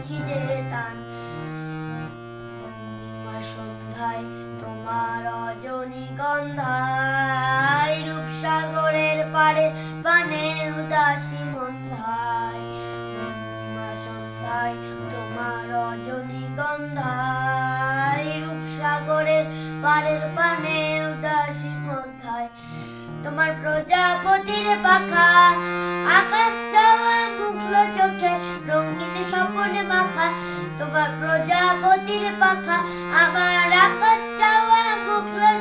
দিয়েছি যে টান। পূর্ণিমা সন্ধ্যায় তোমার রজনীগন্ধায়, রূপসাগরের পাড়ে পানে উদাসী মন্ধায়। পূর্ণিমা সন্ধ্যায় তোমার রজনীগন্ধায়, রূপসাগরের পাড়ের পানে উদাসী মন্ধায়। তোমার প্রজাপতির পাখা আকাশ চাওয়া মুখলো চোখে রঙিন স্বপনে মাখা। তোমার প্রজাপতির পাখা আমার আকাশ চাওয়া মুখলো